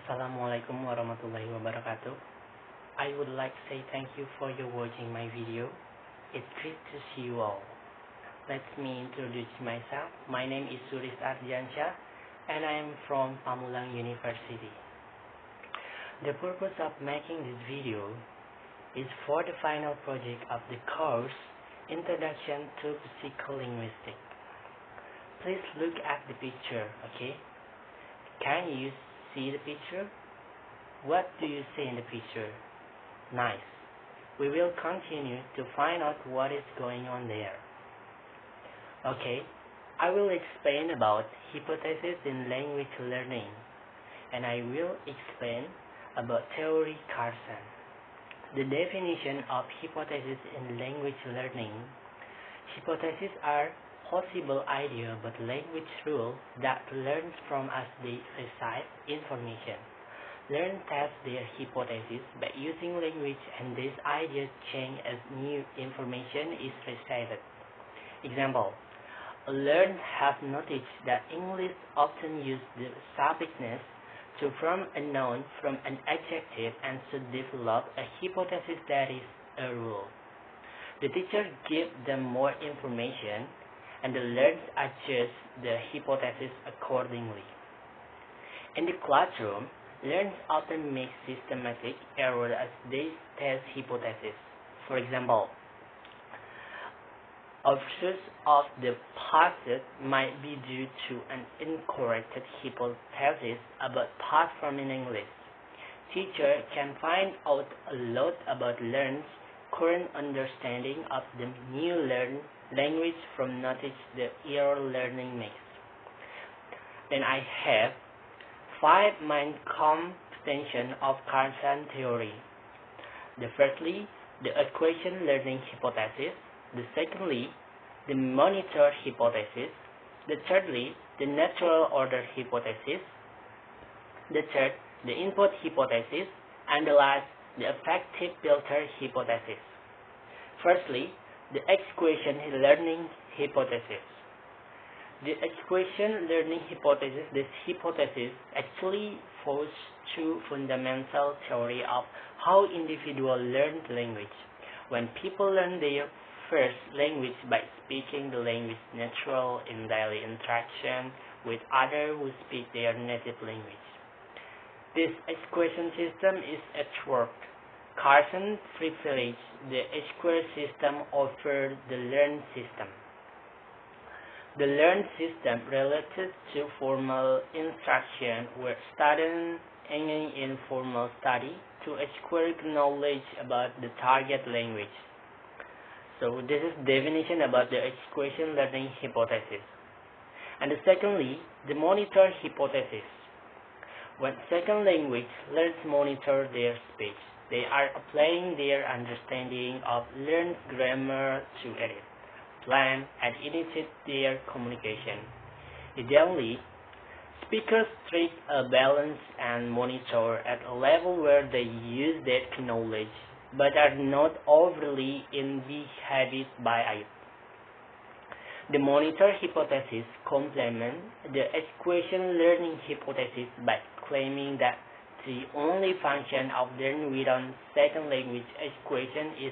Assalamualaikum warahmatullahi wabarakatuh. I would like to say thank you for your watching my video. It's great to see you all. Let me introduce myself. My name is Suris Ardiansyah and I am from Pamulang University. The purpose of making this video is for the final project of the course Introduction to Psycholinguistic. Please look at the picture, okay? Can you see the picture? What do you see in the picture? Nice. We will continue to find out what is going on there. Okay, I will explain about hypothesis in language learning, and I will explain about theory Krashen. The definition of hypothesis in language learning. Hypotheses are possible idea about language rule that learns from as they receive information. Learn test their hypothesis by using language, and these ideas change as new information is received. Example: learn have noticed that English often use the suffixness to form a noun from an adjective and should develop a hypothesis that is a rule. The teacher gives them more information, and the learners adjust the hypothesis accordingly. In the classroom, learners often make systematic errors as they test hypotheses. For example, abuse of the past might be due to an incorrect hypothesis about past form in English. Teacher can find out a lot about learners' current understanding of the new learned language from notice the error learning makes. Then I have 5 main comprehension of Krashen theory. The firstly, the equation learning hypothesis. The secondly, the monitor hypothesis. The thirdly, the natural order hypothesis. The third, the input hypothesis. And the last, the effective filter hypothesis. Firstly, the equation learning hypothesis. The equation learning hypothesis. This hypothesis actually follows two fundamental theory of how individuals learn language. When people learn their first language by speaking the language natural in daily interaction with others who speak their native language. This equation system is at work. Krashen privileged the square system over the learn system. The learn system related to formal instruction where students engage in formal study to acquire knowledge about the target language. So this is definition about the equation learning hypothesis. And secondly, the monitor hypothesis. When second language learners monitor their speech, they are applying their understanding of learned grammar to edit, plan, and initiate their communication. Ideally, speakers strike a balance and monitor at a level where they use that knowledge but are not overly inhibited by it. The monitor hypothesis complements the equation learning hypothesis by claiming that the only function of learning within second language equation is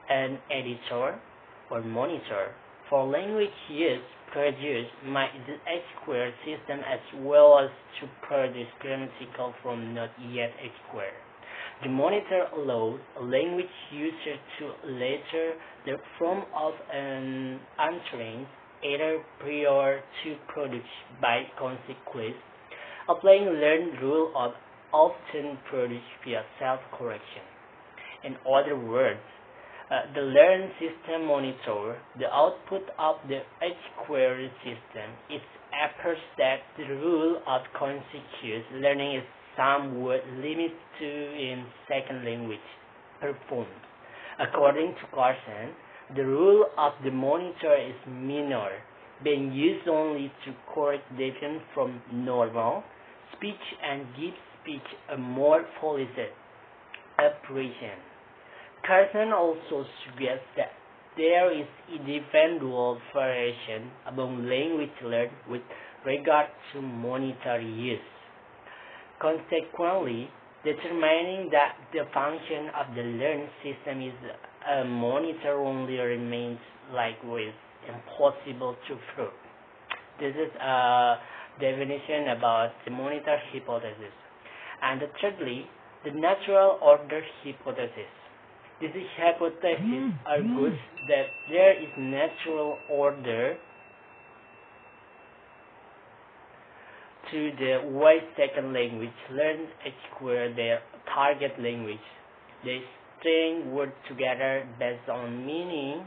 an editor or monitor. For language use, produce my square system as well as to produce grammatical form not yet square. The monitor allows a language user to alter the form of an answering either prior to produce by consequence. Applying learned rule of often produced via self-correction. In other words, the learn system monitor the output of the H-query system. It appears that the rule of consecutive learning is somewhat limited to in second language performed. According to Krashen, the rule of the monitor is minor, being used only to correct deviation from normal speech and give speech a more policed operation. Krashen also suggests that there is individual variation among language learned with regard to monitor use. Consequently, determining that the function of the learned system is a monitor only remains likewise impossible to prove. This is a definition about the monitor hypothesis. And thirdly, the natural order hypothesis. This hypothesis argues that there is natural order to the way second language learns acquire their target language. They string words together based on meaning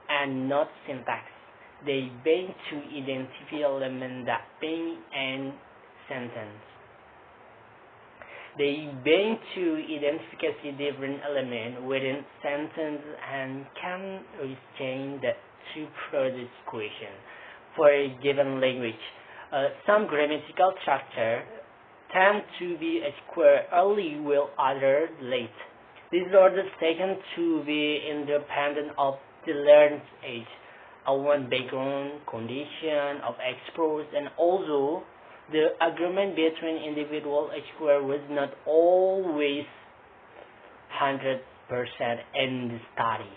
and not syntax. They bend to identify elements that bend and sentence. They bend to identify different elements within sentence and can retain that to produce question for a given language. Some grammatical structure tend to be acquired early while others late. These are taken to be independent of the learned age, one background, condition of exposure, and also the agreement between individual acquire was not always 100% in the study.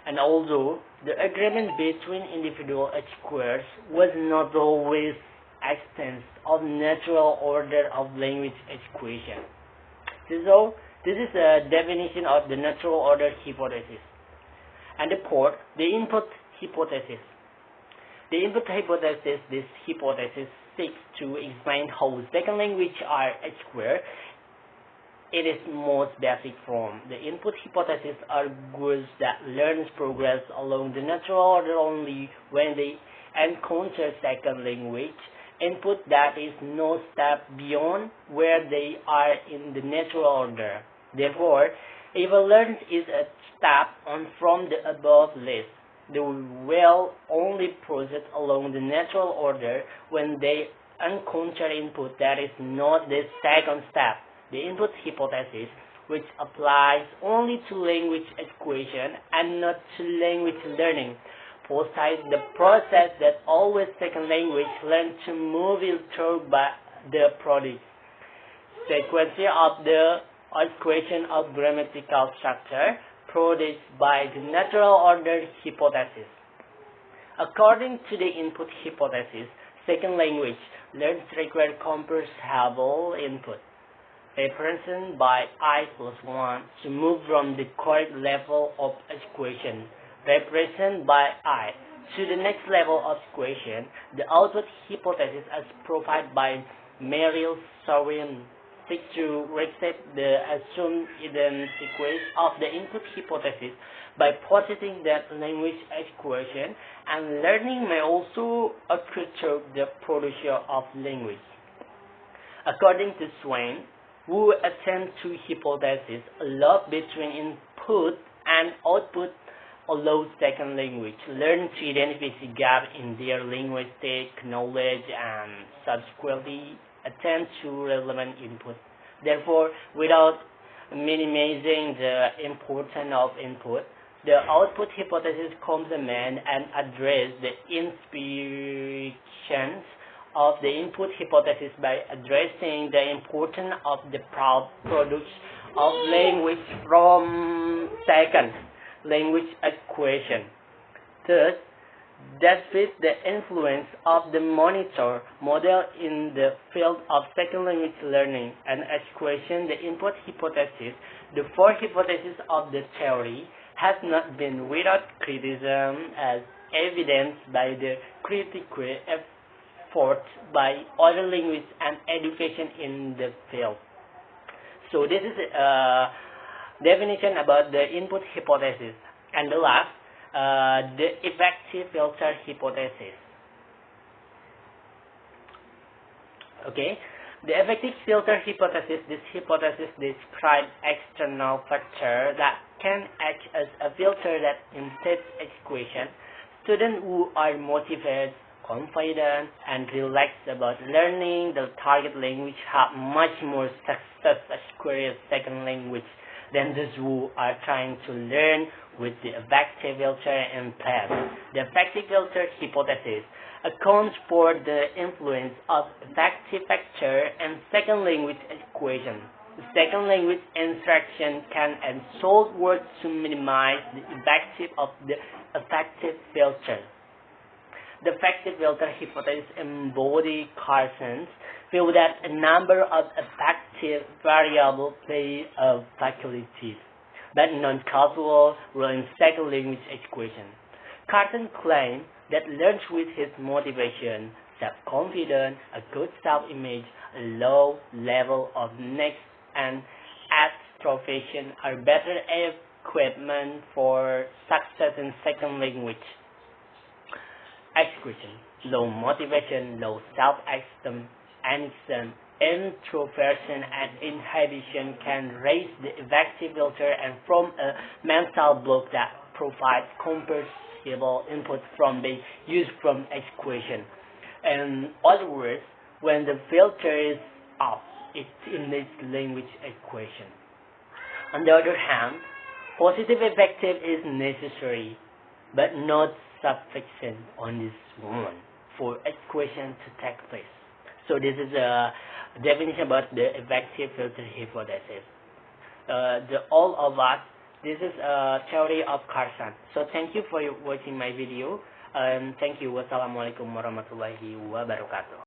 And although the agreement between individual acquirers was not always extent of natural order of language acquisition. So this is a definition of the natural order hypothesis. And the fourth, the input hypothesis. The input hypothesis, this hypothesis seeks to explain how second language are acquired. It is most basic form. The input hypothesis argues that learners progress along the natural order only when they encounter second language input that is no step beyond where they are in the natural order. Therefore, if a learner is a step on from the above list, they will only proceed along the natural order when they encounter input that is not the second step. The input hypothesis, which applies only to language acquisition and not to language learning, posits the process that always second language learn to move through by the product sequence of the equation of grammatical structure produced by the natural order hypothesis. According to the input hypothesis, second language learns require comprehensible input, represented by I plus 1 to move from the correct level of equation, represented by I to the next level of equation. The output hypothesis as provided by Merrill Sarwin seeks to reset the assumed identity of the input hypothesis by positing that language acquisition and learning may also occur through the production of language. According to Swain, who attend to hypothesis, a love between input and output allows second language learn to identify the gap in their linguistic knowledge and subsequently attend to relevant input. Therefore, without minimizing the importance of input, the output hypothesis complement and address the imperfections of the input hypothesis by addressing the importance of the products of language from second language acquisition. Thus, that fits the influence of the monitor model in the field of second language learning and acquisition, the input hypothesis, the four hypotheses of the theory, has not been without criticism as evidenced by the critical effort by other linguists and education in the field. So this is a definition about the input hypothesis. And the last, the effective filter hypothesis. Okay, the effective filter hypothesis. This hypothesis describes external factors that can act as a filter that impedes equation. Students who are motivated, confident, and relaxed about learning the target language have much more success acquiring second language than those who are trying to learn with the effective filter in place. The effective filter hypothesis accounts for the influence of effective factor and second language equation. The second language instruction can and should work to minimize the effective of the effective filter. The effective filter hypothesis embodies Krashen's view that a number of effective variables play a facultative but non-causal role in second language equation. Krashen claims that learns with his motivation, self-confidence, a good self-image, a low level of next and extroversion are better equipment for success in second language expression. Low motivation, low self-esteem, anism, introversion and inhibition can raise the effective filter and form a mental block that provides comprehensible input from the use from equation. In other words, when the filter is off, it eliminates language equation. On the other hand, positive effective is necessary, but not sufficient on this one for equation to take place. So this is a definition about the effective filter hypothesis. All of us, this is a theory of Krashen. So thank you for watching my video. Thank you. Wassalamualaikum warahmatullahi wabarakatuh.